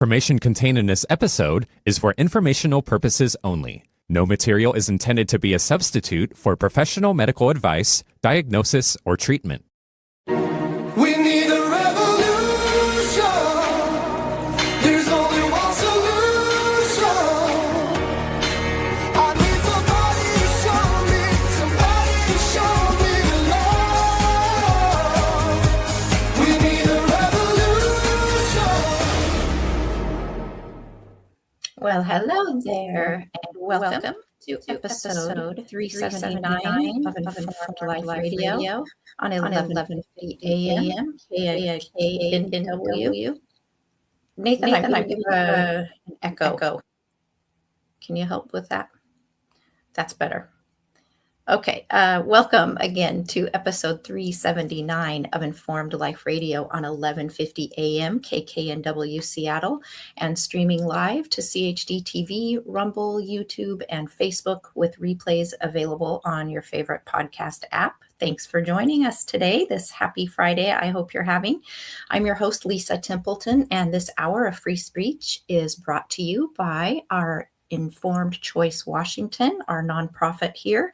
Information contained in this episode is for informational purposes only. No material is intended to be a substitute for professional medical advice, diagnosis, or treatment. We need a revolution. There's only one solution. I need somebody to show me love. We need a revolution. Well, hello there, and welcome to episode 379 of Informed Life Radio on 11:50 a.m. KKNW. Nathan, I'm going to give an echo. Can you help with that? That's better. Okay, welcome again to episode 379 of Informed Life Radio on 11:50 a.m. KKNW Seattle, and streaming live to CHD TV, Rumble, YouTube, and Facebook with replays available on your favorite podcast app. Thanks for joining us today, this happy Friday I hope you're having. I'm your host, Lisa Templeton, and this hour of free speech is brought to you by our Informed Choice Washington, our nonprofit here,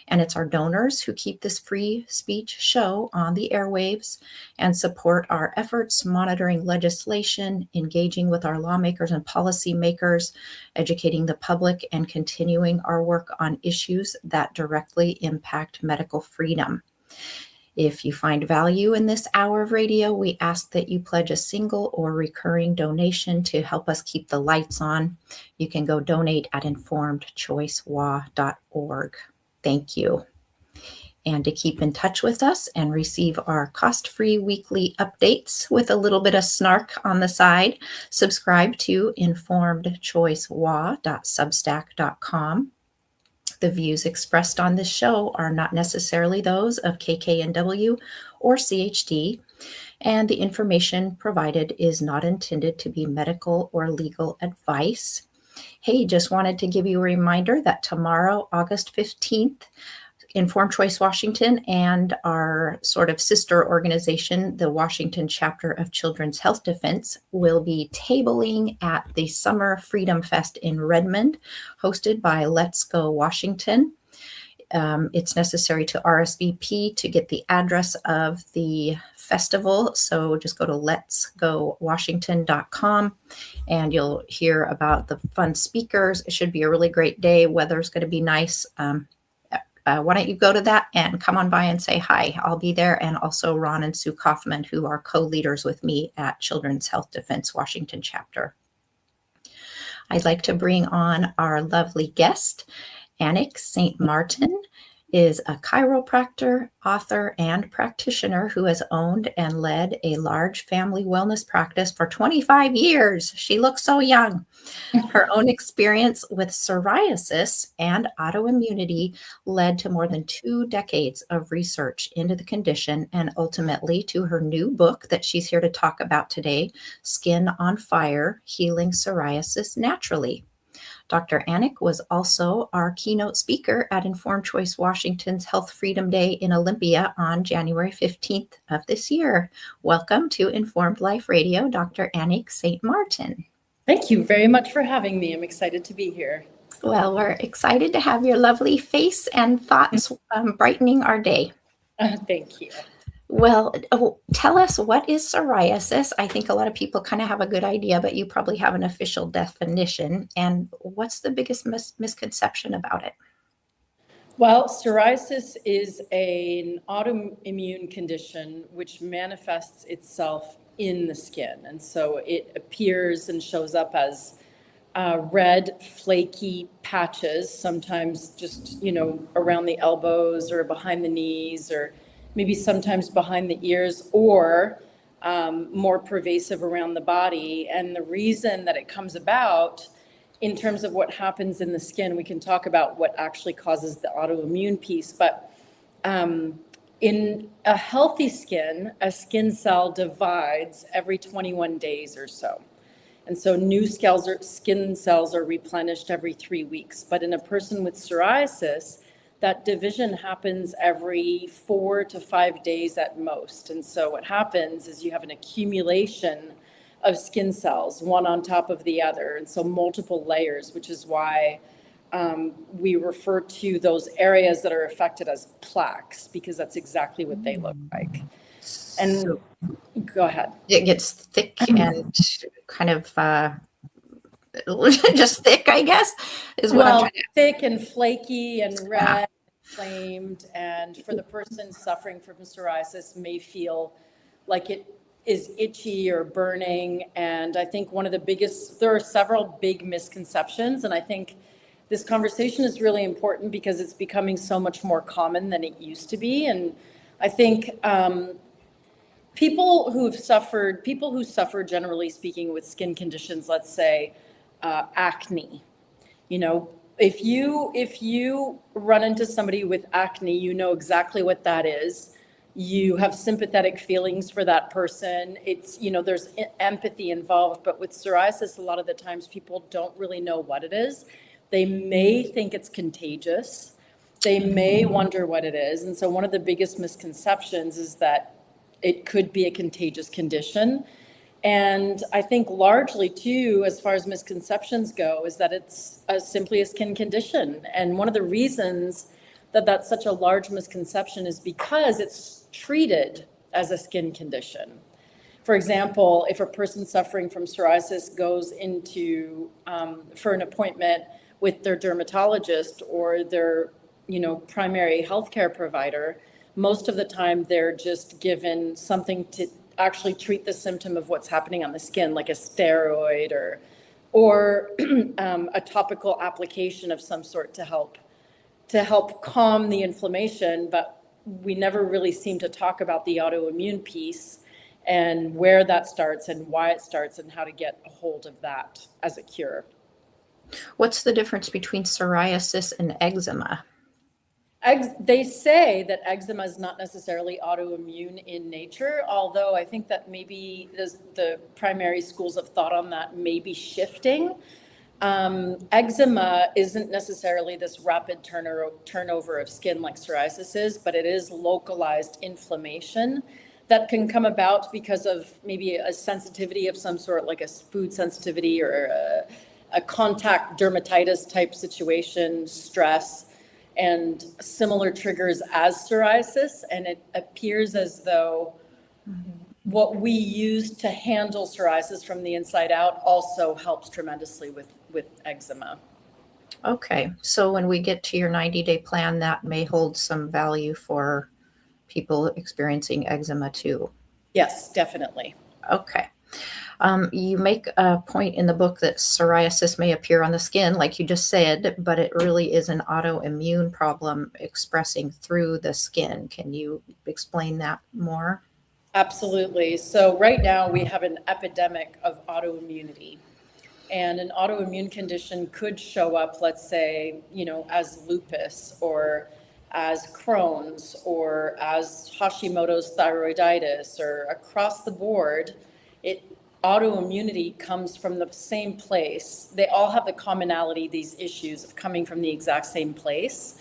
and it's our donors who keep this free speech show on the airwaves and support our efforts monitoring legislation, engaging with our lawmakers and policymakers, educating the public, and continuing our work on issues that directly impact medical freedom. If you find value in this hour of radio, we ask that you pledge a single or recurring donation to help us keep the lights on. You can go donate at informedchoicewa.org. Thank you. And to keep in touch with us and receive our cost-free weekly updates with a little bit of snark on the side, subscribe to informedchoicewa.substack.com. The views expressed on this show are not necessarily those of KKNW or CHD, and the information provided is not intended to be medical or legal advice. Hey, just wanted to give you a reminder that tomorrow, August 15th, Informed Choice Washington and our sort of sister organization, the Washington chapter of Children's Health Defense, will be tabling at the Summer Freedom Fest in Redmond, hosted by Let's Go Washington. It's necessary to RSVP to get the address of the festival. So just go to letsgowashington.com and you'll hear about the fun speakers. It should be a really great day. Weather's going to be nice. Why don't you go to that and come on by and say hi? I'll be there, and also Ron and Sue Kaufman, who are co-leaders with me at Children's Health Defense Washington chapter. I'd like to bring on our lovely guest. Anik St. is a chiropractor, author, and practitioner who has owned and led a large family wellness practice for 25 years. She looks so young. Her own experience with psoriasis and autoimmunity led to more than 2 decades of research into the condition and ultimately to her new book that she's here to talk about today, Skin on Fire: Healing Psoriasis Naturally. Dr. Anik was also our keynote speaker at Informed Choice Washington's Health Freedom Day in Olympia on January 15th of this year. Welcome to Informed Life Radio, Dr. Anik St. Thank you very much for having me. I'm excited to be here. Well, we're excited to have your lovely face and thoughts brightening our day. Thank you. Well, tell us, what is psoriasis? I think a lot of people kind of have a good idea, but you probably have an official definition. And what's the biggest misconception about it? Well, psoriasis is an autoimmune condition which manifests itself in the skin. And so it appears and shows up as red, flaky patches, sometimes just, around the elbows or behind the knees, or maybe sometimes behind the ears, or more pervasive around the body. And the reason that it comes about, in terms of what happens in the skin, we can talk about what actually causes the autoimmune piece. But in a healthy skin, a skin cell divides every 21 days or so. And so new skin cells are replenished every 3 weeks. But in a person with psoriasis, that division happens every 4 to 5 days at most. And so what happens is you have an accumulation skin cells, one on top of the other. And so multiple layers, which is why we refer to those areas that are affected as plaques, because that's exactly what they look like. And So go ahead. it gets thick and kind of just thick, I guess, is what I'm Well, trying to. thick and flaky and red, inflamed, and for the person suffering from psoriasis may feel like it is itchy or burning. And I think there are several big misconceptions, and I think this conversation is really important because it's becoming so much more common than it used to be. And I think people who suffer, generally speaking, with skin conditions, let's say acne, if you run into somebody with acne, you know exactly what that is. You have sympathetic feelings for that person. It's, there's empathy involved, but with psoriasis, a lot of the times people don't really know what it is. They may think it's contagious. They may wonder what it is. And so one of the biggest misconceptions is that it could be a contagious condition. And I think largely too, as far as misconceptions go, is that it's simply a skin condition. And one of the reasons that that's such a large misconception is because it's treated as a skin condition. For example, if a person suffering from psoriasis goes into for an appointment with their dermatologist or their primary healthcare provider, most of the time they're just given something to actually treat the symptom of what's happening on the skin, like a steroid or a topical application of some sort to help calm the inflammation. But we never really seem to talk about the autoimmune piece and where that starts and why it starts and how to get a hold of that as a cure. What's the difference between psoriasis and eczema? They say that eczema is not necessarily autoimmune in nature, although I think that maybe the primary schools of thought on that may be shifting. Eczema isn't necessarily this rapid turnover of skin like psoriasis is, but it is localized inflammation that can come about because of maybe a sensitivity of some sort, like a food sensitivity or a contact dermatitis type situation, stress, and similar triggers as psoriasis. And it appears as though what we use to handle psoriasis from the inside out also helps tremendously with eczema. Okay, so when we get to your 90-day plan, that may hold some value for people experiencing eczema too. Yes, definitely. Okay. You make a point in the book that psoriasis may appear on the skin, like you just said, but it really is an autoimmune problem expressing through the skin. Can you explain that more? Absolutely. So right now we have an epidemic of autoimmunity. And an autoimmune condition could show up, let's say, as lupus or as Crohn's or as Hashimoto's thyroiditis, or across the board, autoimmunity comes from the same place. They all have the commonality, these issues of coming from the exact same place.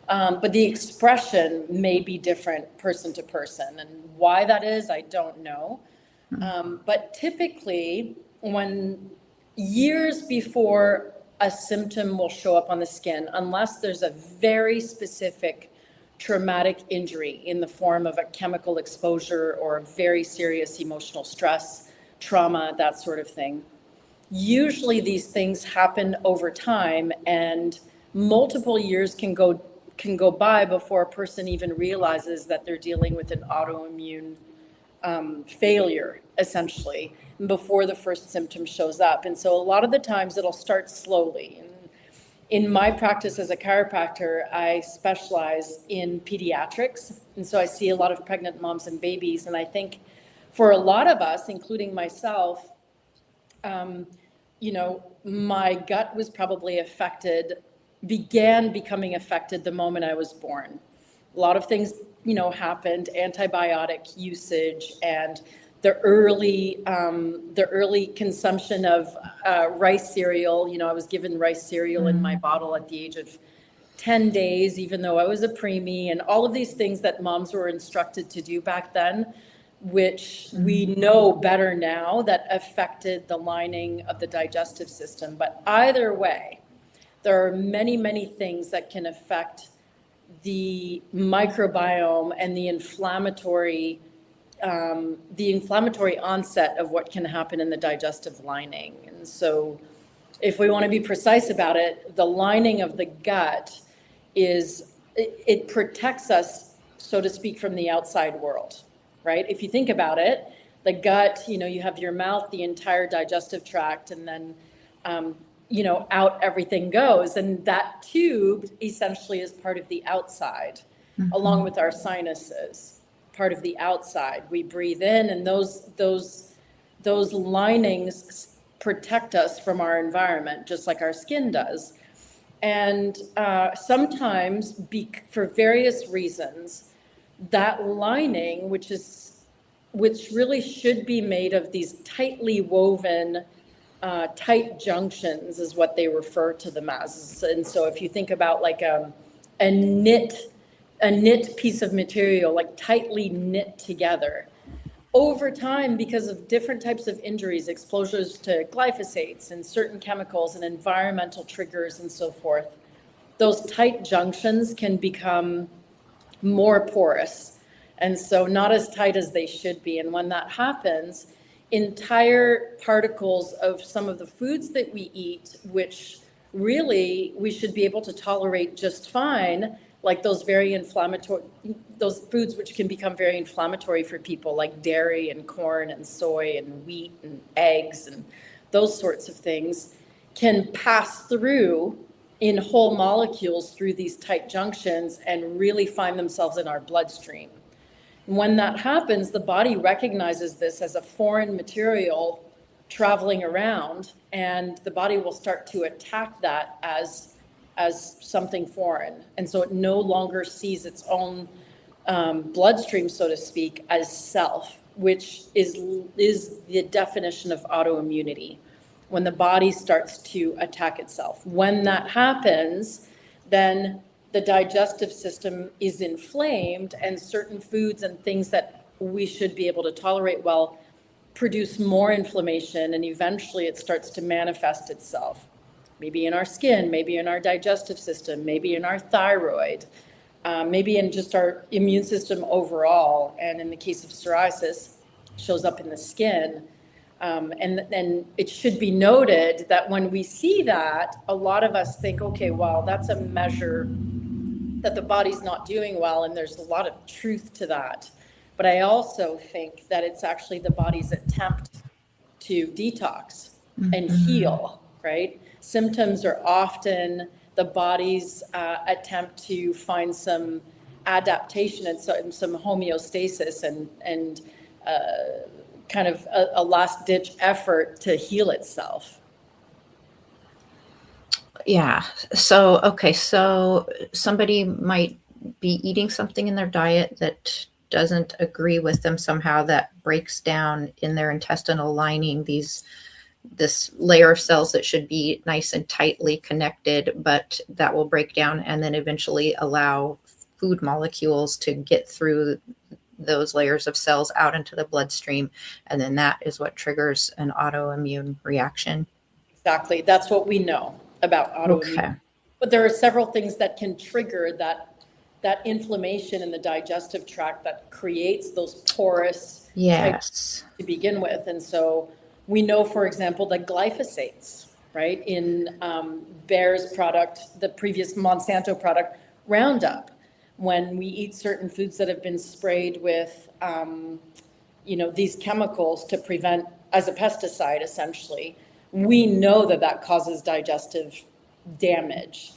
But the expression may be different person to person. And why that is, I don't know. But typically, when years before a symptom will show up on the skin, unless there's a very specific traumatic injury in the form of a chemical exposure or a very serious emotional stress, trauma, that sort of thing. Usually these things happen over time, and multiple years can go by before a person even realizes that they're dealing with an autoimmune failure, essentially, before the first symptom shows up. And so a lot of the times it'll start slowly. And in my practice as a chiropractor, I specialize in pediatrics. And so I see a lot of pregnant moms and babies. And I think for a lot of us, including myself, my gut was probably began becoming affected the moment I was born. A lot of things, happened, antibiotic usage and the early consumption of rice cereal. I was given rice cereal in my bottle at the age of 10 days, even though I was a preemie, and all of these things that moms were instructed to do back then. which we know better now that affected the lining of the digestive system. But either way, there are many, many things that can affect the microbiome and the inflammatory onset of what can happen in the digestive lining. And so if we want to be precise about it, the lining of the gut it protects us, so to speak, from the outside world, right? If you think about it, the gut, you have your mouth, the entire digestive tract, and then, out everything goes. And that tube essentially is part of the outside, along with our sinuses, part of the outside. We breathe in, and those linings protect us from our environment, just like our skin does. And sometimes, for various reasons, that lining, which really should be made of these tightly woven, tight junctions, is what they refer to them as. And so, if you think about like a knit piece of material, like tightly knit together, over time, because of different types of injuries, exposures to glyphosates and certain chemicals and environmental triggers and so forth, those tight junctions can become more porous, and so not as tight as they should be. And when that happens, entire particles of some of the foods that we eat, which really we should be able to tolerate just fine, like those foods which can become very inflammatory for people, like dairy and corn and soy and wheat and eggs and those sorts of things, can pass through in whole molecules through these tight junctions and really find themselves in our bloodstream. When that happens, the body recognizes this as a foreign material traveling around, and the body will start to attack that as something foreign. And so it no longer sees its own bloodstream, so to speak, as self, which is the definition of autoimmunity, when the body starts to attack itself. When that happens, then the digestive system is inflamed, and certain foods and things that we should be able to tolerate well produce more inflammation, and eventually it starts to manifest itself. Maybe in our skin, maybe in our digestive system, maybe in our thyroid, maybe in just our immune system overall. And in the case of psoriasis, shows up in the skin. And it should be noted that when we see that, a lot of us think, okay, well, that's a measure that the body's not doing well, and there's a lot of truth to that. But I also think that it's actually the body's attempt to detox and heal, right? Symptoms are often the body's attempt to find some adaptation and some homeostasis and kind of a last-ditch effort to heal itself. Yeah. So, okay. So somebody might be eating something in their diet that doesn't agree with them somehow, that breaks down in their intestinal lining this layer of cells that should be nice and tightly connected, but that will break down and then eventually allow food molecules to get through those layers of cells out into the bloodstream. And then that is what triggers an autoimmune reaction. Exactly. That's what we know about autoimmune. Okay. But there are several things that can trigger that inflammation in the digestive tract that creates those porous types to begin with. And so we know, for example, that glyphosates, right, in Bayer's product, the previous Monsanto product, Roundup, when we eat certain foods that have been sprayed with, these chemicals to prevent, as a pesticide, essentially, we know that causes digestive damage.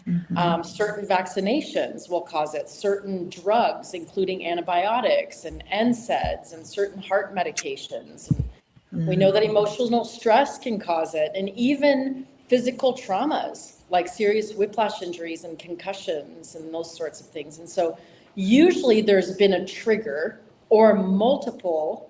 Certain vaccinations will cause it, certain drugs, including antibiotics and NSAIDs and certain heart medications. We know that emotional stress can cause it, and even physical traumas like serious whiplash injuries and concussions and those sorts of things. And so usually there's been a trigger or multiple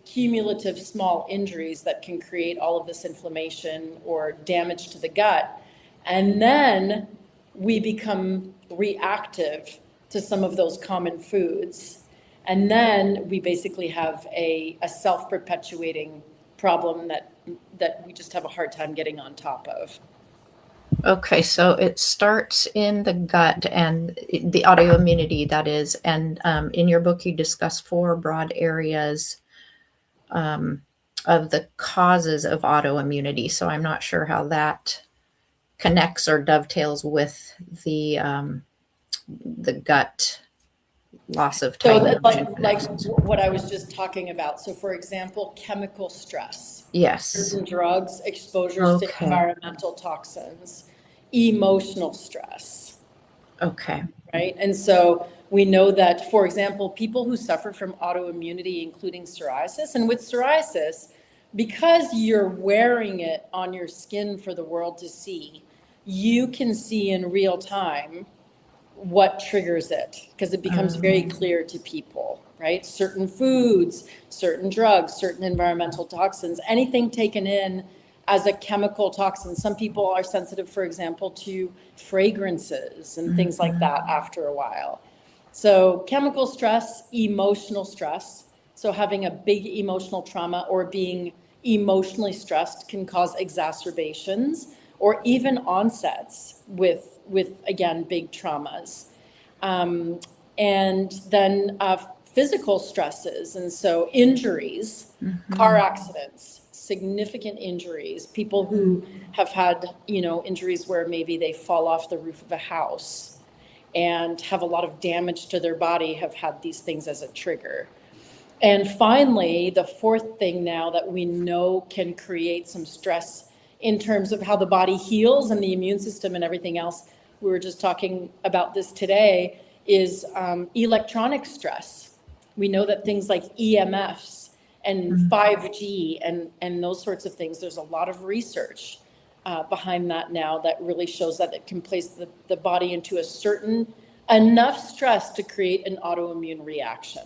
cumulative small injuries that can create all of this inflammation or damage to the gut. And then we become reactive to some of those common foods. And then we basically have a self-perpetuating problem that we just have a hard time getting on top of. Okay, so it starts in the gut and the autoimmunity, that is. And in your book, you discuss 4 broad areas of the causes of autoimmunity. So I'm not sure how that connects or dovetails with the gut loss of So time. like what I was just talking about. So for example, chemical stress. Yes. Certain drugs, exposures to Okay. environmental toxins, emotional stress, Okay. right? And so we know that, for example, people who suffer from autoimmunity, including psoriasis, and with psoriasis, because you're wearing it on your skin for the world to see, you can see in real time what triggers it, because it becomes very clear to people, right? Certain foods, certain drugs, certain environmental toxins, anything taken in as a chemical toxin. Some people are sensitive, for example, to fragrances and things like that after a while. So chemical stress, emotional stress. So having a big emotional trauma or being emotionally stressed can cause exacerbations or even onsets with again, big traumas. And then physical stresses. And so injuries, car accidents, significant injuries, people who have had, injuries where maybe they fall off the roof of a house and have a lot of damage to their body have had these things as a trigger. And finally, the 4th thing now that we know can create some stress in terms of how the body heals and the immune system and everything else, we were just talking about this today, is electronic stress. We know that things like EMFs and 5G and those sorts of things, there's a lot of research behind that now that really shows that it can place the body into enough stress to create an autoimmune reaction.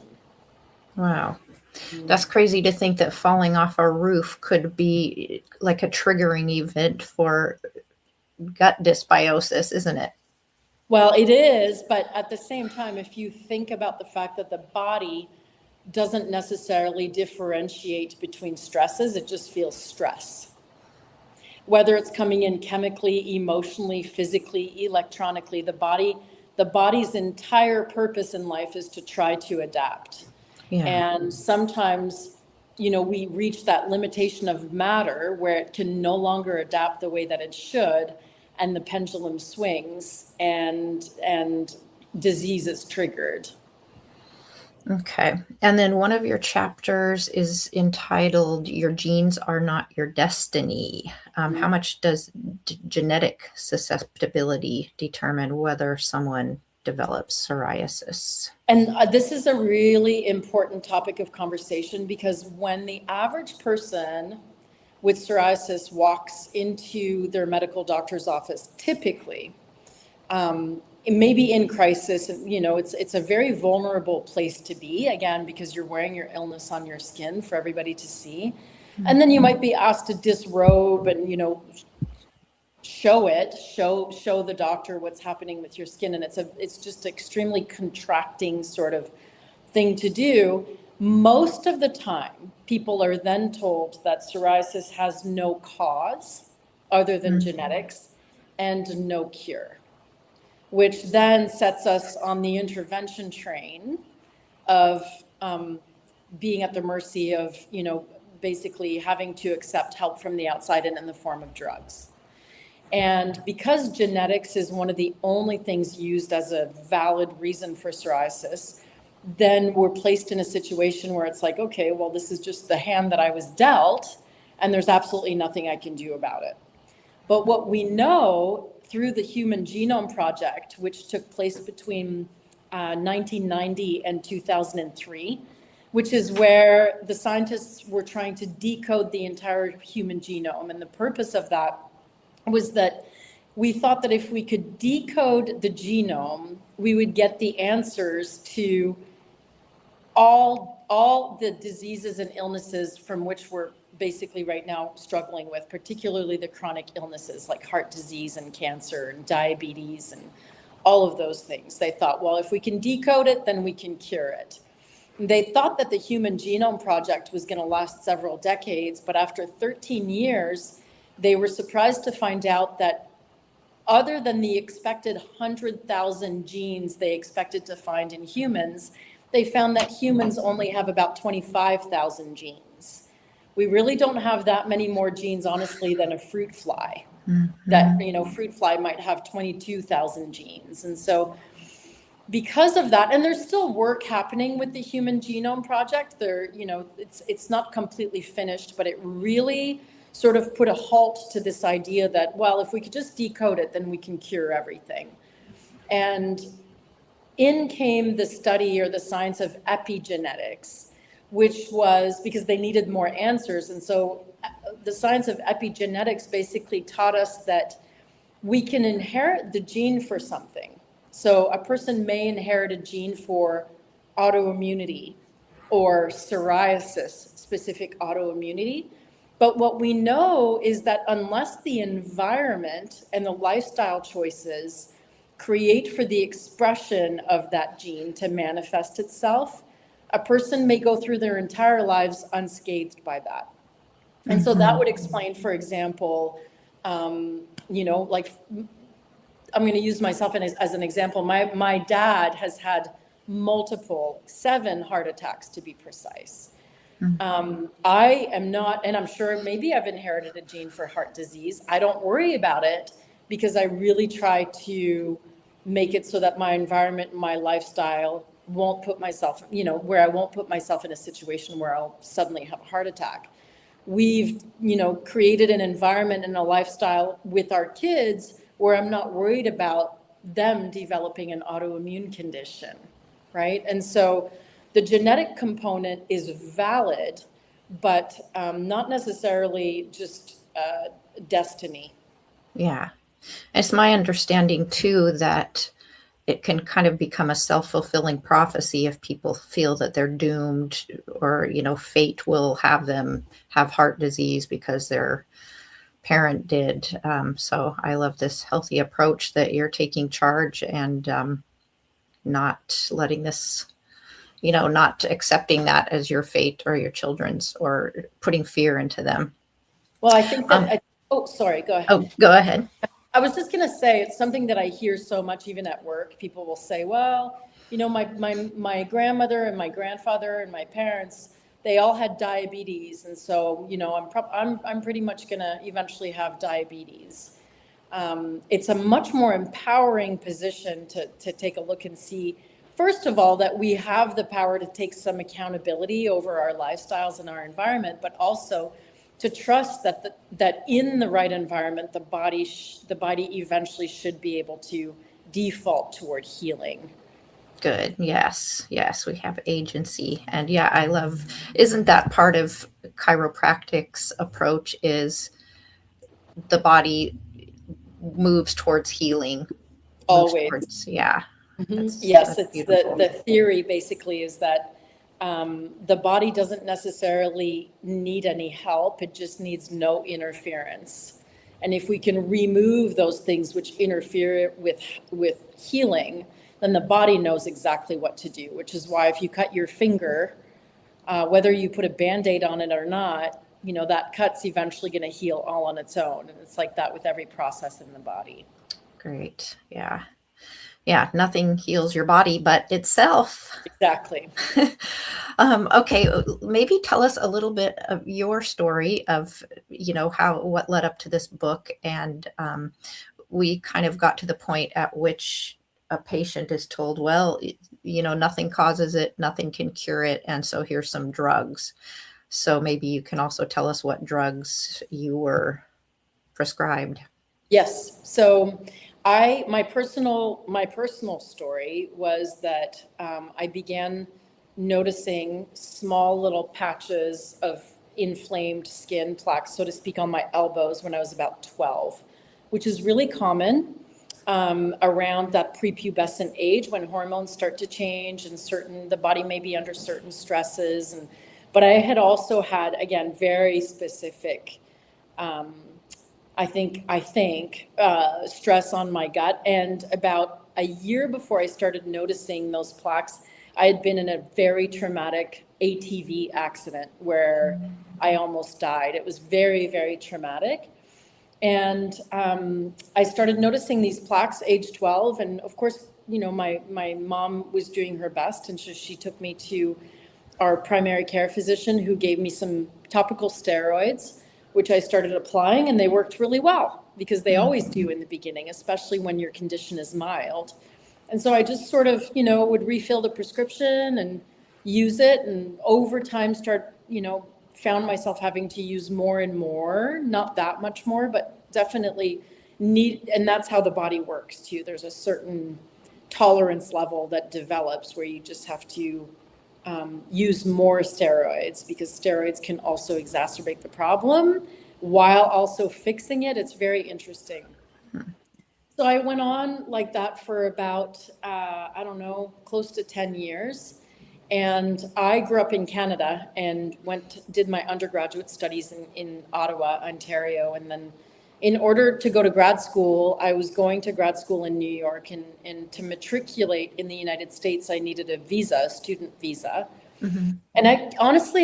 Wow. That's crazy to think that falling off a roof could be like a triggering event for gut dysbiosis, isn't it? Well, it is, but at the same time, if you think about the fact that the body doesn't necessarily differentiate between stresses, it just feels stress. Whether it's coming in chemically, emotionally, physically, electronically, the body's entire purpose in life is to try to adapt. Yeah. And sometimes, we reach that limitation of matter where it can no longer adapt the way that it should, and the pendulum swings and disease is triggered. Okay. And then one of your chapters is entitled "Your Genes Are Not Your Destiny." How much does genetic susceptibility determine whether someone develops psoriasis? And this is a really important topic of conversation, because when the average person with psoriasis walks into their medical doctor's office, typically, it may be in crisis, it's a very vulnerable place to be, again, because you're wearing your illness on your skin for everybody to see. And then you might be asked to disrobe and, show the doctor what's happening with your skin. And it's just extremely contracting sort of thing to do. Most of the time, people are then told that psoriasis has no cause other than genetics and no cure, which then sets us on the intervention train of being at the mercy of, basically having to accept help from the outside and in the form of drugs. And because genetics is one of the only things used as a valid reason for psoriasis, then we're placed in a situation where it's like, okay, well, this is just the hand that I was dealt, and there's absolutely nothing I can do about it. But what we know through the Human Genome Project, which took place between 1990 and 2003, which is where the scientists were trying to decode the entire human genome. And the purpose of that was that we thought that if we could decode the genome, we would get the answers to all the diseases and illnesses from which we're basically right now struggling with, particularly the chronic illnesses like heart disease and cancer and diabetes and all of those things. They thought, well, if we can decode it, then we can cure it. They thought that the Human Genome Project was going to last several decades, but after 13 years, they were surprised to find out that other than the expected 100,000 genes they expected to find in humans, they found that humans only have about 25,000 genes. We really don't have that many more genes, honestly, than a fruit fly. That, fruit fly might have 22,000 genes. And so because of that, and there's still work happening with the Human Genome Project, it's not completely finished, but it really sort of put a halt to this idea that, well, if we could just decode it, then we can cure everything. And in came the study or the science of epigenetics, which was because they needed more answers. And so the science of epigenetics basically taught us that we can inherit the gene for something. So a person may inherit a gene for autoimmunity or psoriasis, specific autoimmunity. But what we know is that unless the environment and the lifestyle choices create for the expression of that gene to manifest itself, a person may go through their entire lives unscathed by that. And so that would explain, for example, like I'm going to use myself as an example. My dad has had multiple, 7 heart attacks to be precise. I am not, and I'm sure maybe I've inherited a gene for heart disease. I don't worry about it because I really try to make it so that my environment and my lifestyle won't put myself, where I won't put myself in a situation where I'll suddenly have a heart attack. We've, created an environment and a lifestyle with our kids where I'm not worried about them developing an autoimmune condition, right? And so the genetic component is valid, but not necessarily just destiny. Yeah. It's my understanding too that it can kind of become a self-fulfilling prophecy if people feel that they're doomed or, fate will have them have heart disease because their parent did. So I love this healthy approach that you're taking charge and not letting this, not accepting that as your fate or your children's or putting fear into them. Well, I think that, sorry, go ahead. Oh, go ahead. I was just going to say, it's something that I hear so much, even at work. People will say, well, my grandmother and my grandfather and my parents, they all had diabetes. And so, I'm pretty much going to eventually have diabetes. It's a much more empowering position to take a look and see, first of all, that we have the power to take some accountability over our lifestyles and our environment, but also to trust that in the right environment, the body eventually should be able to default toward healing. Good. Yes, we have agency. And yeah, I love, isn't that part of chiropractic's approach is the body moves towards healing? Always. Yeah. Yes, it's the theory basically is that the body doesn't necessarily need any help. It just needs no interference. And if we can remove those things which interfere with healing, then the body knows exactly what to do, which is why if you cut your finger, whether you put a Band-Aid on it or not, that cut's eventually going to heal all on its own. And it's like that with every process in the body. Great. Yeah. Yeah, nothing heals your body but itself. Exactly. Okay, maybe tell us a little bit of your story of, what led up to this book. And we kind of got to the point at which a patient is told, well, nothing causes it, nothing can cure it. And so here's some drugs. So maybe you can also tell us what drugs you were prescribed. Yes. So my personal story was that I began noticing small little patches of inflamed skin plaques, so to speak, on my elbows when I was about 12, which is really common around that prepubescent age when hormones start to change and the body may be under certain stresses. But I had also had, again, very specific I think stress on my gut. And about a year before I started noticing those plaques, I had been in a very traumatic ATV accident where I almost died. It was very, very traumatic. And I started noticing these plaques age 12. And of course, you know, my mom was doing her best. And so she took me to our primary care physician, who gave me some topical steroids, which I started applying, and they worked really well, because they always do in the beginning, especially when your condition is mild. And so I just sort of, you know, would refill the prescription and use it. And over time found myself having to use more and more, not that much more, but definitely need. And that's how the body works too. There's a certain tolerance level that develops where you just have to use more steroids, because steroids can also exacerbate the problem while also fixing it. It's very interesting. So I went on like that for about, close to 10 years. And I grew up in Canada and did my undergraduate studies in Ottawa, Ontario. And then in order to go to grad school, I was going to grad school in New York, and to matriculate in the United States, I needed a student visa. Mm-hmm. And I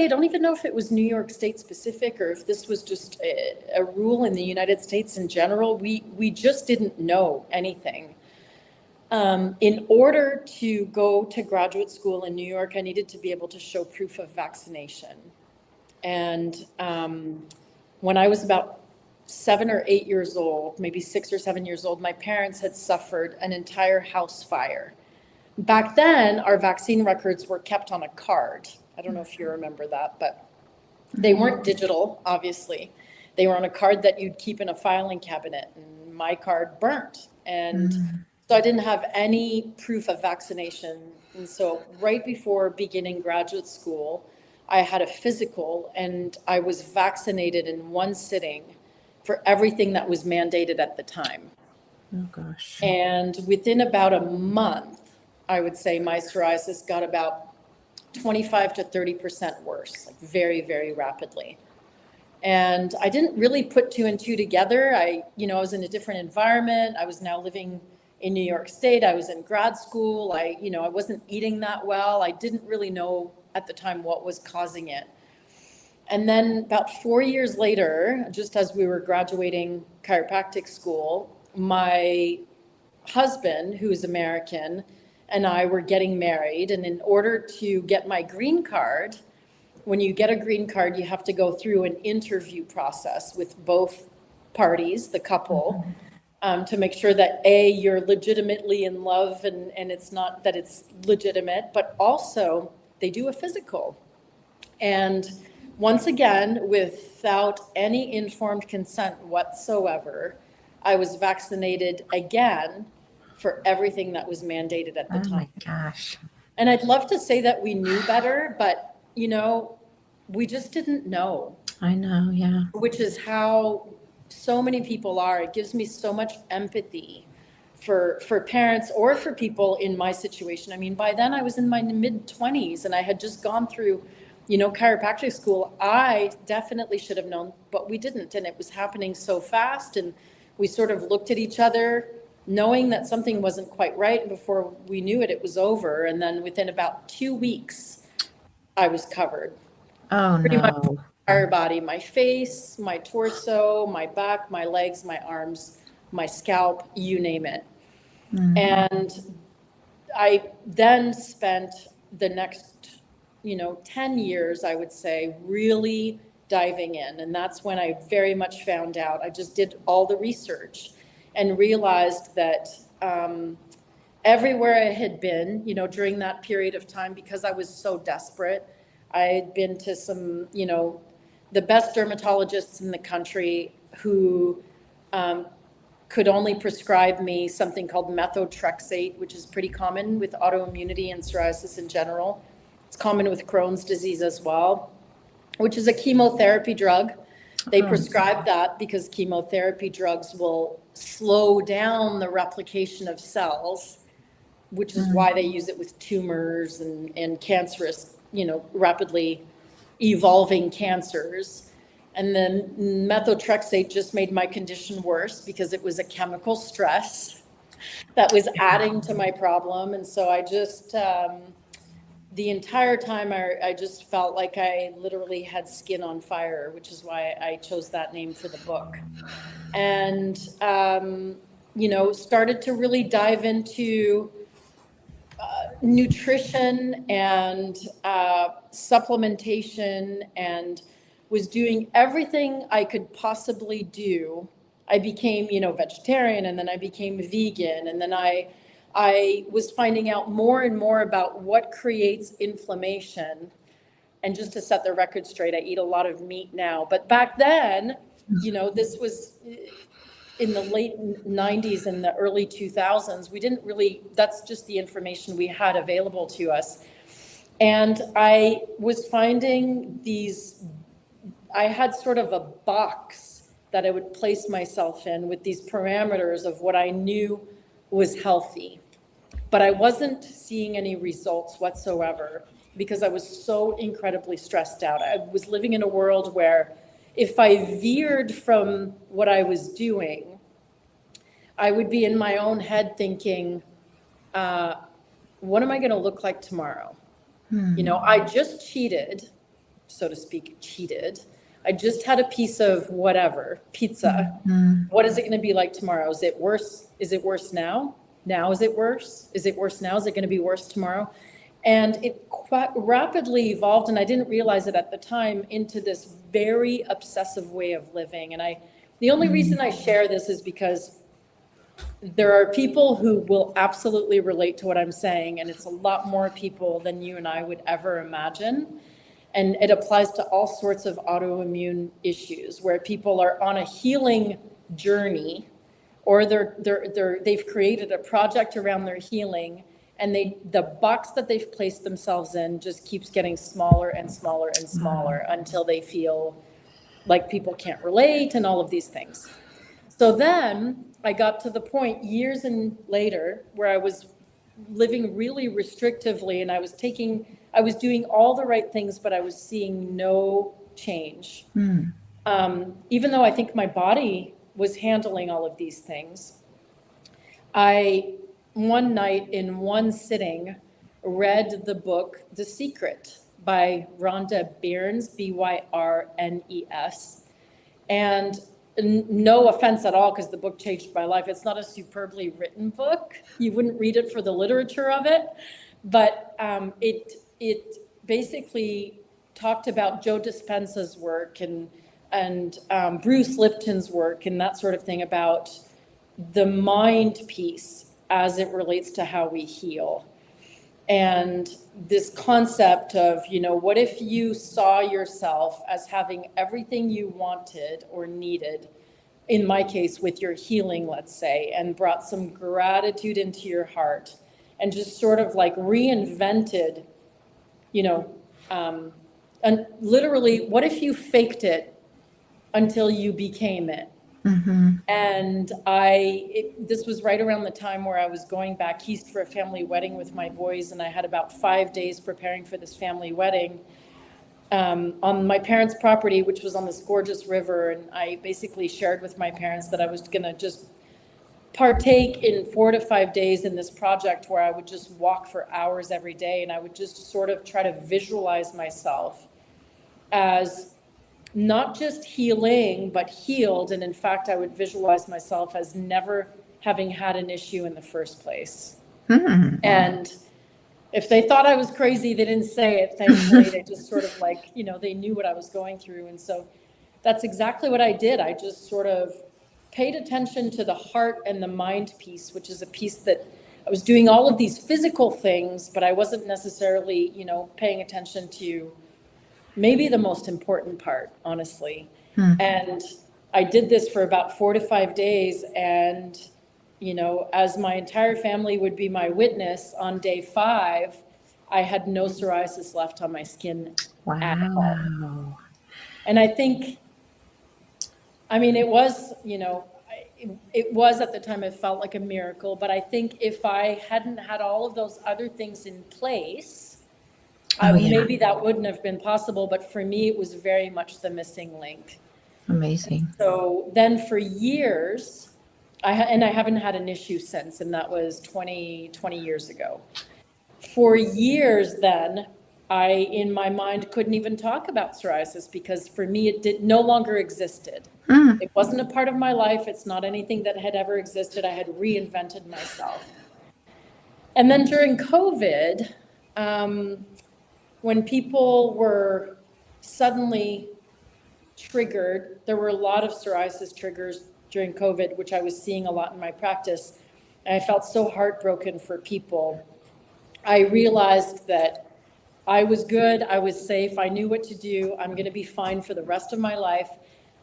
don't even know if it was New York State specific or if this was just a rule in the United States in general. We just didn't know anything. In order to go to graduate school in New York, I needed to be able to show proof of vaccination. And when I was about 7 or 8 years old, maybe 6 or 7 years old, my parents had suffered an entire house fire. Back then, our vaccine records were kept on a card. I don't know if you remember that, but they weren't digital, obviously. They were on a card that you'd keep in a filing cabinet, and my card burnt. And so I didn't have any proof of vaccination. And so right before beginning graduate school, I had a physical, and I was vaccinated in one sitting for everything that was mandated at the time. Oh, gosh. And within about a month, I would say my psoriasis got about 25 to 30% worse, like very, very rapidly. And I didn't really put two and two together. I was in a different environment. I was now living in New York State. I was in grad school. I wasn't eating that well. I didn't really know at the time what was causing it. And then about 4 years later, just as we were graduating chiropractic school, my husband, who's American, and I were getting married. And in order to get my green card, when you get a green card, you have to go through an interview process with both parties, the couple, to make sure that you're legitimately in love and it's not that it's legitimate, but also they do a physical. And once again, without any informed consent whatsoever, I was vaccinated again for everything that was mandated at the time. Oh my gosh. And I'd love to say that we knew better, but we just didn't know. I know, yeah. Which is how so many people are. It gives me so much empathy for parents or for people in my situation. I mean, by then I was in my mid-20s and I had just gone through, chiropractic school. I definitely should have known, but we didn't. And it was happening so fast. And we sort of looked at each other, knowing that something wasn't quite right. And before we knew it, it was over. And then within about 2 weeks, I was covered. Oh, Pretty no. much my entire body, my face, my torso, my back, my legs, my arms, my scalp, you name it. And I then spent the next, 10 years, I would say, really diving in. And that's when I very much found out. I just did all the research and realized that everywhere I had been, during that period of time, because I was so desperate, I had been to some, the best dermatologists in the country who could only prescribe me something called methotrexate, which is pretty common with autoimmunity and psoriasis in general. It's common with Crohn's disease as well, which is a chemotherapy drug. They prescribe that because chemotherapy drugs will slow down the replication of cells, which is why they use it with tumors and cancerous, rapidly evolving cancers. And then methotrexate just made my condition worse because it was a chemical stress that was adding to my problem. And so I just the entire time I just felt like I literally had skin on fire, which is why I chose that name for the book. And, started to really dive into nutrition and supplementation, and was doing everything I could possibly do. I became, vegetarian, and then I became vegan, and then I was finding out more and more about what creates inflammation. And just to set the record straight, I eat a lot of meat now. But back then, this was in the late 90s and the early 2000s. We didn't really, that's just the information we had available to us. And I was finding I had sort of a box that I would place myself in with these parameters of what I knew was healthy. But I wasn't seeing any results whatsoever because I was so incredibly stressed out. I was living in a world where if I veered from what I was doing, I would be in my own head thinking, what am I going to look like tomorrow? I just cheated, so to speak, I just had a piece of whatever, pizza. What is it going to be like tomorrow? Is it worse? Is it worse now? Now is it worse? Is it worse now? Is it going to be worse tomorrow? And it quite rapidly evolved, and I didn't realize it at the time, into this very obsessive way of living. And the only reason I share this is because there are people who will absolutely relate to what I'm saying, and it's a lot more people than you and I would ever imagine. And it applies to all sorts of autoimmune issues where people are on a healing journey, or they've created a project around their healing, and the box that they've placed themselves in just keeps getting smaller and smaller and smaller until they feel like people can't relate and all of these things. So then I got to the point years and later where I was living really restrictively, and I was doing all the right things, but I was seeing no change. Even though I think my body was handling all of these things. One night in one sitting, read the book, The Secret by Rhonda Byrnes, Byrnes. And no offense at all, because the book changed my life. It's not a superbly written book. You wouldn't read it for the literature of it. But it basically talked about Joe Dispenza's work and Bruce Lipton's work and that sort of thing about the mind piece as it relates to how we heal. And this concept of, what if you saw yourself as having everything you wanted or needed, in my case, with your healing, let's say, and brought some gratitude into your heart and just sort of like reinvented, and literally, what if you faked it until you became it? And this was right around the time where I was going back east for a family wedding with my boys, and I had about 5 days preparing for this family wedding on my parents' property, which was on this gorgeous river. And I basically shared with my parents that I was going to just partake in 4 to 5 days in this project where I would just walk for hours every day, and I would just sort of try to visualize myself as not just healing, but healed. And in fact, I would visualize myself as never having had an issue in the first place. And if they thought I was crazy, they didn't say it, thankfully. They just sort of like, they knew what I was going through. And so that's exactly what I did. I just sort of paid attention to the heart and the mind piece, which is a piece that I was doing all of these physical things, but I wasn't necessarily, paying attention to maybe the most important part, honestly. And I did this for about 4 to 5 days. And, as my entire family would be my witness, on day 5, I had no psoriasis left on my skin at all. And I think, it was, it was at the time, it felt like a miracle. But I think if I hadn't had all of those other things in place, maybe that wouldn't have been possible, but for me, it was very much the missing link. Amazing. So then for years, I haven't had an issue since, and that was 20 years ago. For years then, I, in my mind, couldn't even talk about psoriasis because for me, it no longer existed. It wasn't a part of my life. It's not anything that had ever existed. I had reinvented myself. And then during COVID, when people were suddenly triggered, there were a lot of psoriasis triggers during COVID, which I was seeing a lot in my practice. And I felt so heartbroken for people. I realized that I was good, I was safe, I knew what to do, I'm going to be fine for the rest of my life.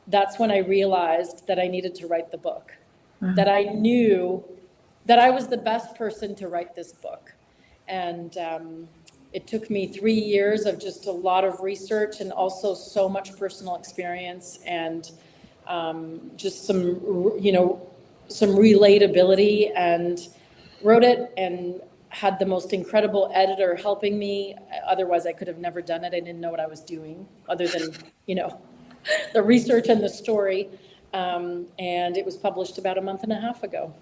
That's when I realized that I needed to write the book, that I knew that I was the best person to write this book. And it took me 3 years of just a lot of research and also so much personal experience and just some relatability, and wrote it and had the most incredible editor helping me. Otherwise, I could have never done it. I didn't know what I was doing other than, the research and the story. And it was published about a month and a half ago.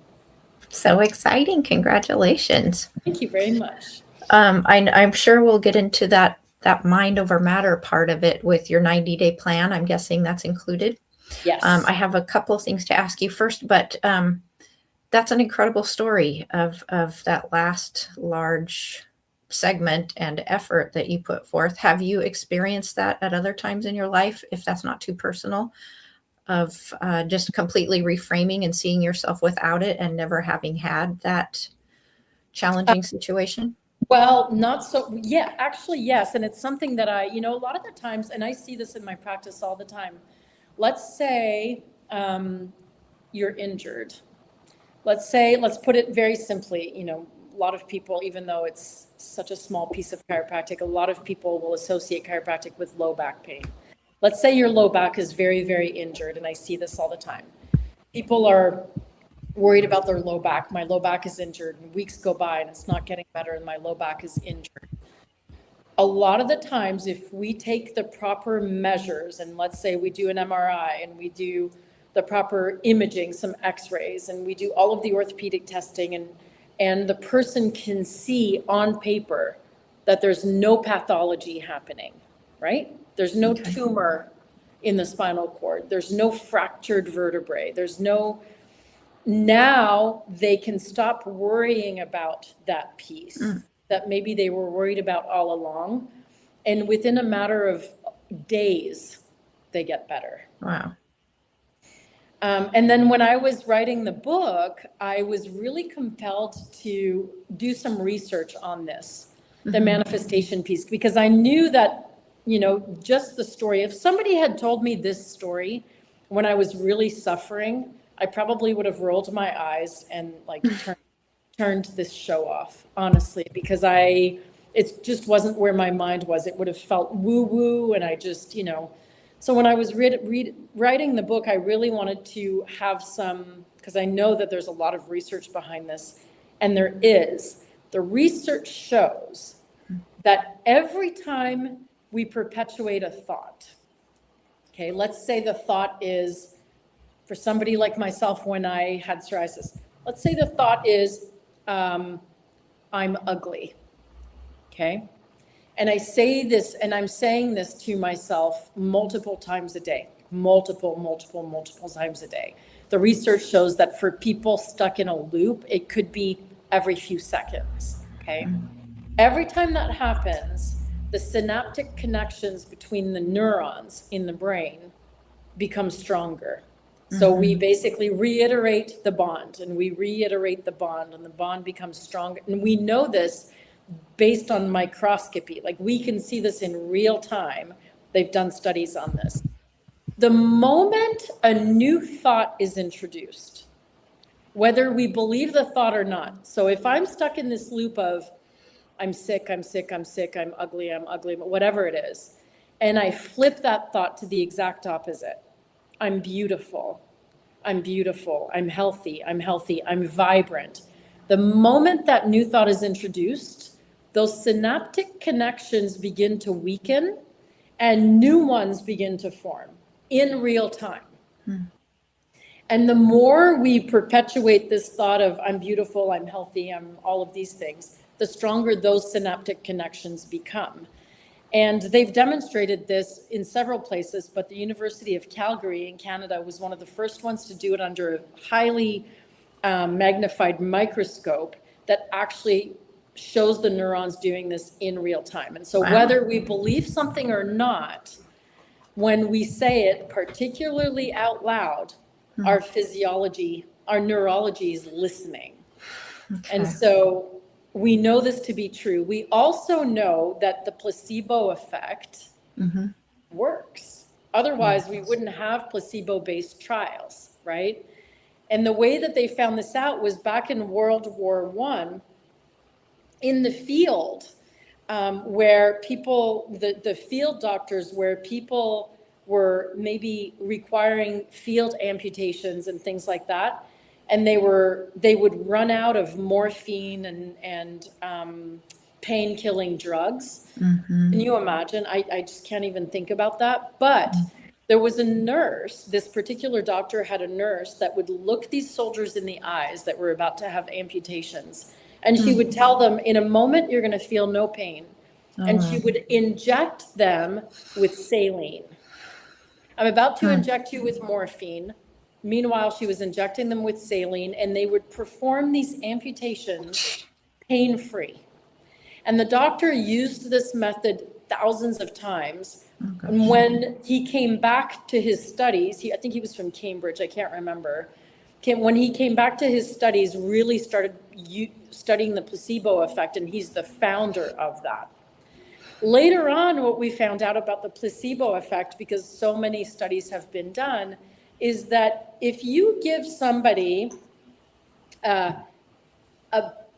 So exciting. Congratulations. Thank you very much. I'm sure we'll get into that mind over matter part of it with your 90-day plan. I'm guessing that's included. Yes. I have a couple of things to ask you first, but that's an incredible story of that last large segment and effort that you put forth. Have you experienced that at other times in your life, if that's not too personal, of just completely reframing and seeing yourself without it and never having had that challenging situation? Well, not so, yeah, actually, yes. And it's something that a lot of the times, and I see this in my practice all the time. Let's say you're injured. Let's put it very simply, a lot of people, even though it's such a small piece of chiropractic, a lot of people will associate chiropractic with low back pain. Let's say your low back is very, very injured, and I see this all the time. People are worried about their low back. My low back is injured, and weeks go by and it's not getting better, and my low back is injured. A lot of the times, if we take the proper measures, and let's say we do an MRI and we do the proper imaging, some x-rays, and we do all of the orthopedic testing, and the person can see on paper that there's no pathology happening, right? There's no tumor in the spinal cord. There's no fractured vertebrae. Now they can stop worrying about that piece that maybe they were worried about all along. And within a matter of days, they get better. Wow. And then when I was writing the book, I was really compelled to do some research on this, the manifestation piece, because I knew that, just the story, if somebody had told me this story when I was really suffering, I probably would have rolled my eyes and turned this show off, honestly, because it just wasn't where my mind was. It would have felt woo-woo, and I just, So when I was writing the book, I really wanted to have because I know that there's a lot of research behind this, and there is. The research shows that every time we perpetuate a thought, okay, let's say the thought is, for somebody like myself when I had psoriasis, let's say the thought is, I'm ugly, okay? And I say this, and I'm saying this to myself multiple times a day, multiple times a day. The research shows that for people stuck in a loop, it could be every few seconds, okay? Every time that happens, the synaptic connections between the neurons in the brain become stronger. So we basically reiterate the bond, and we reiterate the bond, and the bond becomes stronger. And we know this based on microscopy. Like, we can see this in real time. They've done studies on this. The moment a new thought is introduced, whether we believe the thought or not. So if I'm stuck in this loop of, I'm sick, I'm ugly, whatever it is, and I flip that thought to the exact opposite. I'm beautiful, I'm healthy, I'm vibrant. The moment that new thought is introduced, those synaptic connections begin to weaken and new ones begin to form in real time. And the more we perpetuate this thought of I'm beautiful, I'm healthy, I'm all of these things, the stronger those synaptic connections become. And they've demonstrated this in several places, but the University of Calgary in Canada was one of the first ones to do it under a highly magnified microscope that actually shows the neurons doing this in real time. And so whether we believe something or not, when we say it, particularly out loud, our physiology, our neurology is listening. And so we know this to be true. We also know that the placebo effect works. Otherwise, we wouldn't have placebo-based trials, right? And the way that they found this out was back in World War I, in the field, where people, the field doctors, where people were maybe requiring field amputations and things like that, and they would run out of morphine and pain-killing drugs. Can you imagine? I just can't even think about that. But there was a nurse, this particular doctor had a nurse that would look these soldiers in the eyes that were about to have amputations. And she would tell them, in a moment, you're going to feel no pain. And she would inject them with saline. I'm about to inject you with morphine. Meanwhile, she was injecting them with saline, and they would perform these amputations pain-free. And the doctor used this method thousands of times. And when he came back to his studies, I think he was from Cambridge, I can't remember. When he came back to his studies, really started studying the placebo effect, and he's the founder of that. Later on, what we found out about the placebo effect, because so many studies have been done, is that if you give somebody a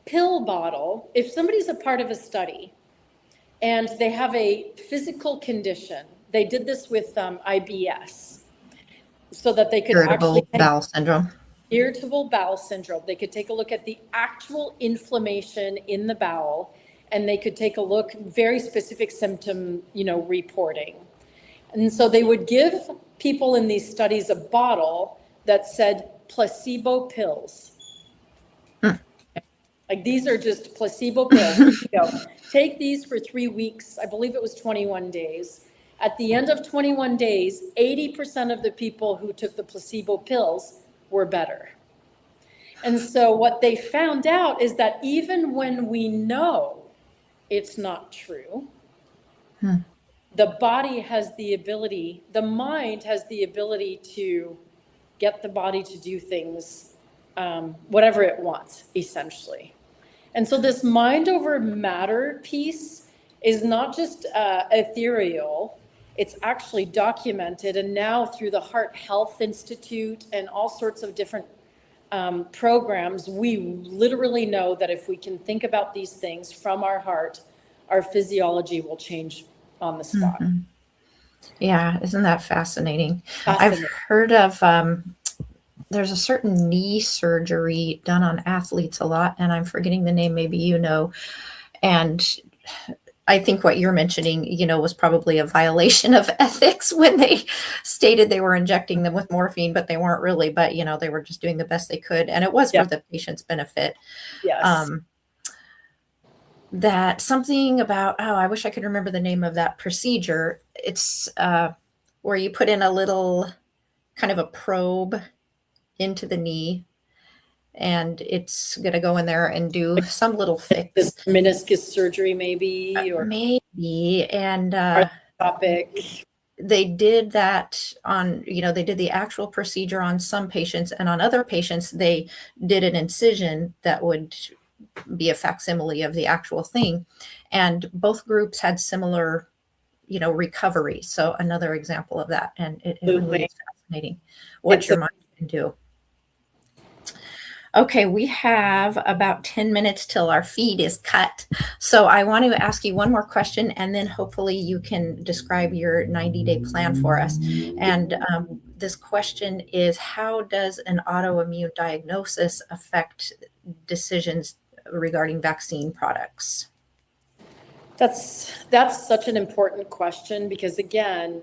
pill bottle, if somebody's a part of a study and they have a physical condition, they did this with IBS, so that they could Irritable bowel syndrome. Irritable bowel syndrome. They could take a look at the actual inflammation in the bowel, and they could take a look, very specific symptom, reporting. And so they would give people in these studies a bottle that said placebo pills. Like, these are just placebo pills. Here you go. Take these for 3 weeks. I believe it was 21 days. At the end of 21 days, 80% of the people who took the placebo pills were better. And so what they found out is that even when we know it's not true, the body has the ability, the mind has the ability to get the body to do things, whatever it wants, essentially. And so this mind over matter piece is not just ethereal, it's actually documented. And now through the Heart Health Institute and all sorts of different programs, we literally know that if we can think about these things from our heart, our physiology will change on the spot. Yeah, isn't that fascinating? I've heard of there's a certain knee surgery done on athletes a lot, and I'm forgetting the name, maybe you know. And I think what you're mentioning, was probably a violation of ethics when they stated they were injecting them with morphine, but they weren't really, but they were just doing the best they could. And it was for the patient's benefit. Yes. That something about, I wish I could remember the name of that procedure. It's where you put in a little kind of a probe into the knee, and it's going to go in there and do some little fix. The meniscus surgery, maybe, or maybe. And topic. they did that on, they did the actual procedure on some patients, and on other patients, they did an incision that would be a facsimile of the actual thing. And both groups had similar, recovery. So another example of that. And it really is fascinating what your mind can do. Okay, we have about 10 minutes till our feed is cut. So I want to ask you one more question, and then hopefully you can describe your 90-day plan for us. And this question is, how does an autoimmune diagnosis affect decisions regarding vaccine products? That's such an important question, because again,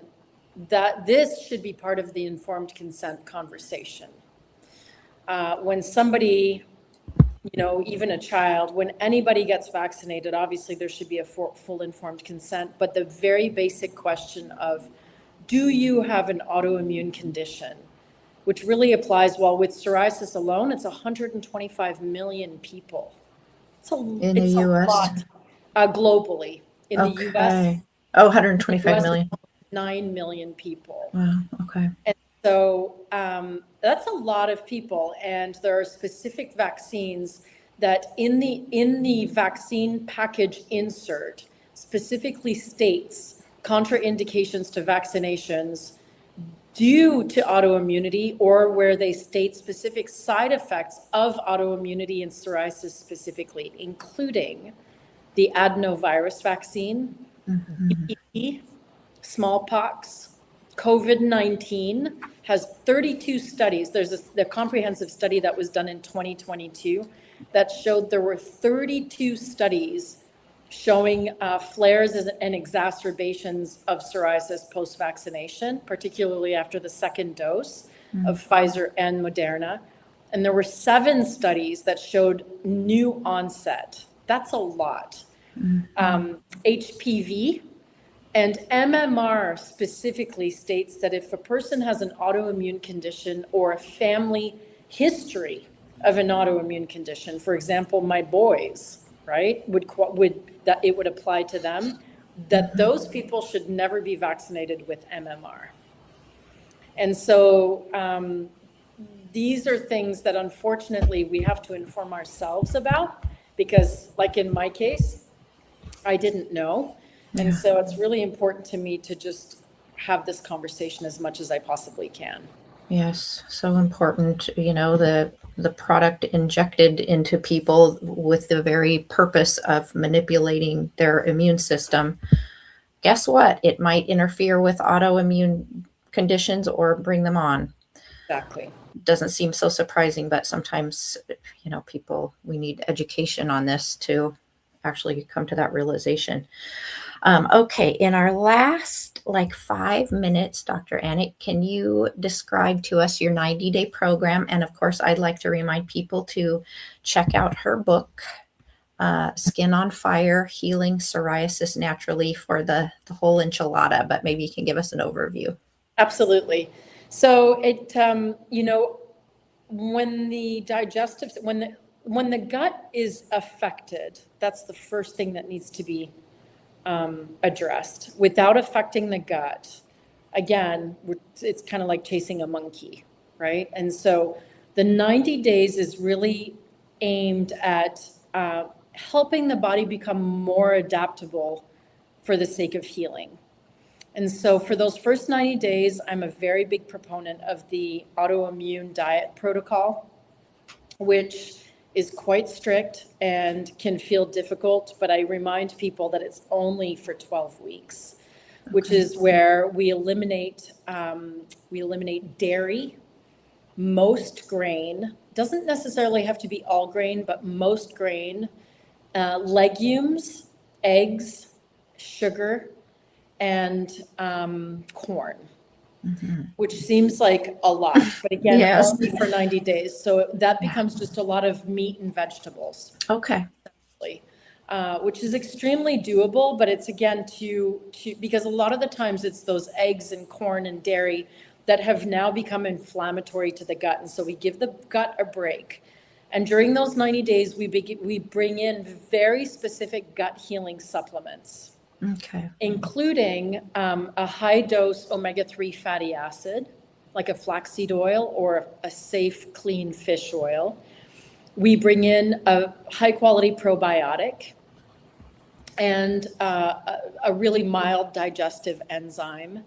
that this should be part of the informed consent conversation. When somebody even a child, when anybody gets vaccinated, obviously there should be a full informed consent, but the very basic question of, do you have an autoimmune condition? Which really applies, well, with psoriasis alone, it's 125 million people. In the It's US? a lot globally. In the US, Okay. Oh, 125 million. 9 million people. Wow. Okay. And so that's a lot of people. And there are specific vaccines that in the vaccine package insert specifically states contraindications to vaccinations due to autoimmunity, or where they state specific side effects of autoimmunity and psoriasis specifically, including the adenovirus vaccine, EPP, smallpox, COVID-19 has 32 studies. There's the comprehensive study that was done in 2022 that showed there were 32 studies showing flares and exacerbations of psoriasis post-vaccination, particularly after the second dose of Pfizer and Moderna. And there were 7 studies that showed new onset. That's a lot. HPV and MMR specifically states that if a person has an autoimmune condition or a family history of an autoimmune condition, for example, my boys, right, that it would apply to them, that those people should never be vaccinated with MMR. And so these are things that unfortunately we have to inform ourselves about, because like in my case, I didn't know. And so it's really important to me to just have this conversation as much as I possibly can. Yes, so important. The product injected into people with the very purpose of manipulating their immune system. Guess what? It might interfere with autoimmune conditions or bring them on. Exactly. Doesn't seem so surprising, but sometimes, we need education on this to actually come to that realization. Okay, in our last 5 minutes, Dr. Anik, can you describe to us your 90-day program? And of course, I'd like to remind people to check out her book, Skin on Fire, Healing Psoriasis Naturally, for the whole enchilada, but maybe you can give us an overview. Absolutely. So it, when the gut is affected, that's the first thing that needs to be addressed. Without affecting the gut, again, it's kind of like chasing a monkey, right? And so the 90 days is really aimed at helping the body become more adaptable for the sake of healing. And so for those first 90 days, I'm a very big proponent of the autoimmune diet protocol, which is quite strict and can feel difficult, but I remind people that it's only for 12 weeks, which is where we eliminate dairy, most grain, doesn't necessarily have to be all grain, but most grain, legumes, eggs, sugar, and corn. Which seems like a lot, but again, only for 90 days. So that becomes just a lot of meat and vegetables. Okay. Which is extremely doable, but it's again because a lot of the times it's those eggs and corn and dairy that have now become inflammatory to the gut. And so we give the gut a break. And during those 90 days, we bring in very specific gut healing supplements. Okay. Including a high dose omega-3 fatty acid, like a flaxseed oil or a safe, clean fish oil. We bring in a high quality probiotic and a really mild digestive enzyme.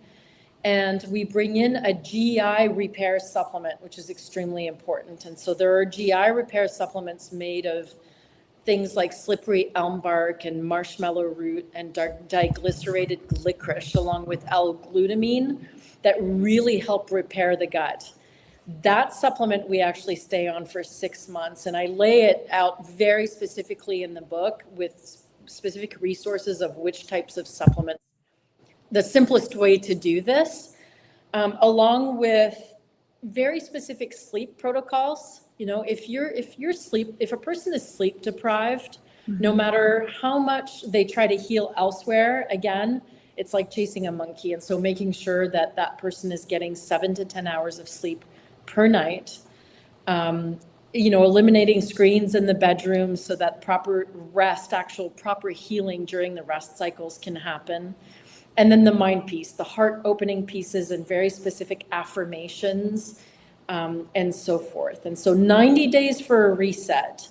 And we bring in a GI repair supplement, which is extremely important. And so there are GI repair supplements made of things like slippery elm bark and marshmallow root and diglycerated licorice, along with L-glutamine, that really help repair the gut. That supplement we actually stay on for 6 months, and I lay it out very specifically in the book with specific resources of which types of supplements. The simplest way to do this, along with very specific sleep protocols. If a person is sleep deprived, no matter how much they try to heal elsewhere, again, it's like chasing a monkey. And so making sure that that person is getting 7 to 10 hours of sleep per night, eliminating screens in the bedroom so that proper rest, actual proper healing during the rest cycles can happen. And then the mind piece, the heart opening pieces and very specific affirmations, and so forth. And so 90 days for a reset,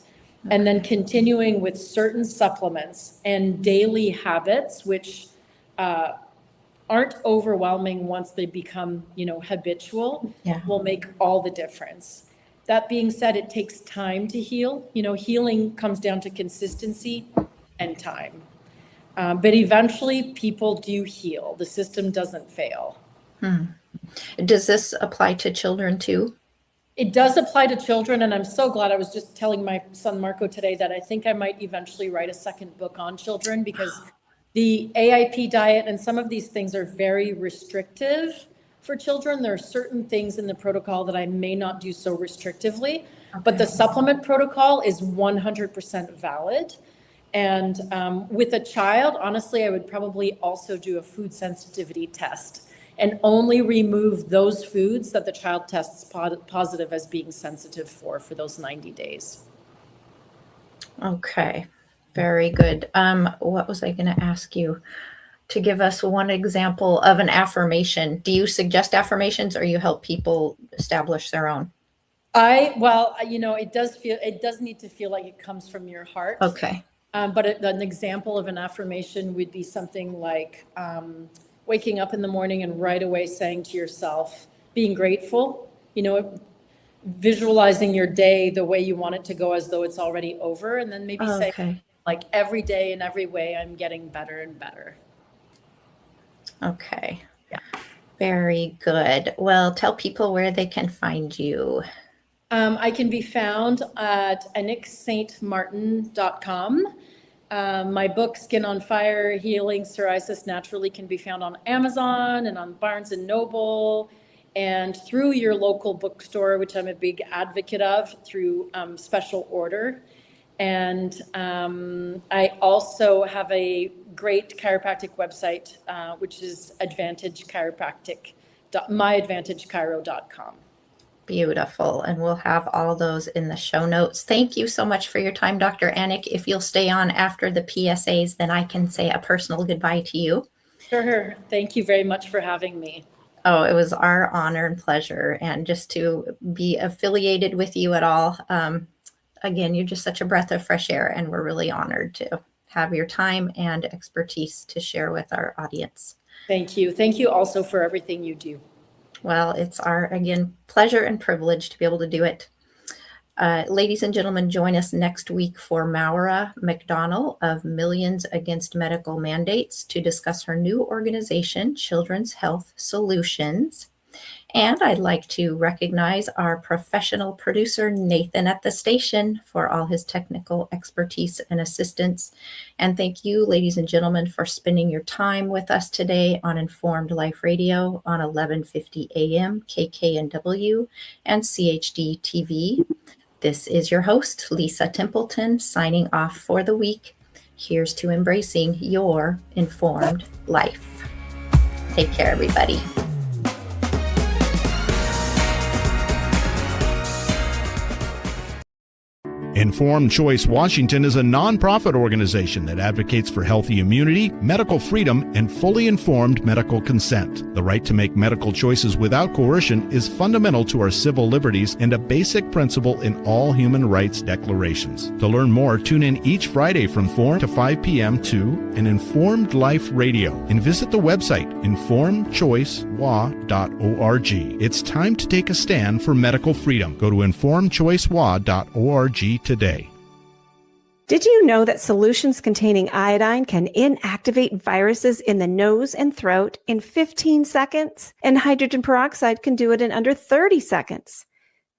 and then continuing with certain supplements and daily habits, which aren't overwhelming once they become, habitual, will make all the difference. That being said, it takes time to heal. Healing comes down to consistency and time. But eventually people do heal. The system doesn't fail. Does this apply to children too? It does apply to children. And I'm so glad. I was just telling my son Marco today that I think I might eventually write a second book on children, because the AIP diet and some of these things are very restrictive for children. There are certain things in the protocol that I may not do so restrictively, but the supplement protocol is 100% valid. And with a child, honestly, I would probably also do a food sensitivity test and only remove those foods that the child tests positive as being sensitive for those 90 days. Okay, very good. What was I going to ask you? To give us one example of an affirmation. Do you suggest affirmations, or you help people establish their own? It does need to feel like it comes from your heart. Okay. But an example of an affirmation would be something like waking up in the morning and right away saying to yourself, being grateful, visualizing your day the way you want it to go as though it's already over. And then maybe say, like, every day in every way, I'm getting better and better. Okay. Yeah. Very good. Well, tell people where they can find you. I can be found at anikstmartin.com. My book, Skin on Fire, Healing Psoriasis Naturally, can be found on Amazon and on Barnes & Noble, and through your local bookstore, which I'm a big advocate of, through special order. And I also have a great chiropractic website, which is myadvantagechiro.com. Beautiful. And we'll have all those in the show notes. Thank you so much for your time, Dr. Anik. If you'll stay on after the PSAs, then I can say a personal goodbye to you. Sure. Thank you very much for having me. Oh, it was our honor and pleasure. And just to be affiliated with you at all. Again, you're just such a breath of fresh air, and we're really honored to have your time and expertise to share with our audience. Thank you. Thank you also for everything you do. Well, it's our, again, pleasure and privilege to be able to do it. Ladies and gentlemen, join us next week for Maura McDonnell of Millions Against Medical Mandates to discuss her new organization, Children's Health Solutions. And I'd like to recognize our professional producer, Nathan at the station, for all his technical expertise and assistance. And thank you, ladies and gentlemen, for spending your time with us today on Informed Life Radio on 1150 AM, KKNW, and CHD TV. This is your host, Lisa Templeton, signing off for the week. Here's to embracing your informed life. Take care, everybody. Informed Choice Washington is a nonprofit organization that advocates for healthy immunity, medical freedom, and fully informed medical consent. The right to make medical choices without coercion is fundamental to our civil liberties and a basic principle in all human rights declarations. To learn more, tune in each Friday from 4 to 5 p.m. to an Informed Life Radio and visit the website informedchoicewa.org. It's time to take a stand for medical freedom. Go to informedchoicewa.org today. Did you know that solutions containing iodine can inactivate viruses in the nose and throat in 15 seconds? And hydrogen peroxide can do it in under 30 seconds.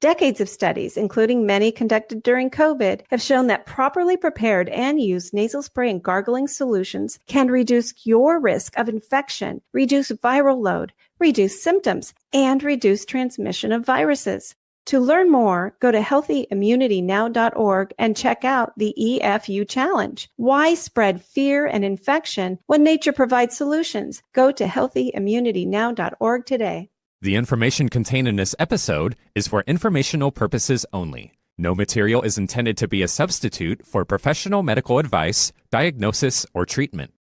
Decades of studies, including many conducted during COVID, have shown that properly prepared and used nasal spray and gargling solutions can reduce your risk of infection, reduce viral load, reduce symptoms, and reduce transmission of viruses. To learn more, go to healthyimmunitynow.org and check out the EFU Challenge. Why spread fear and infection when nature provides solutions? Go to healthyimmunitynow.org today. The information contained in this episode is for informational purposes only. No material is intended to be a substitute for professional medical advice, diagnosis, or treatment.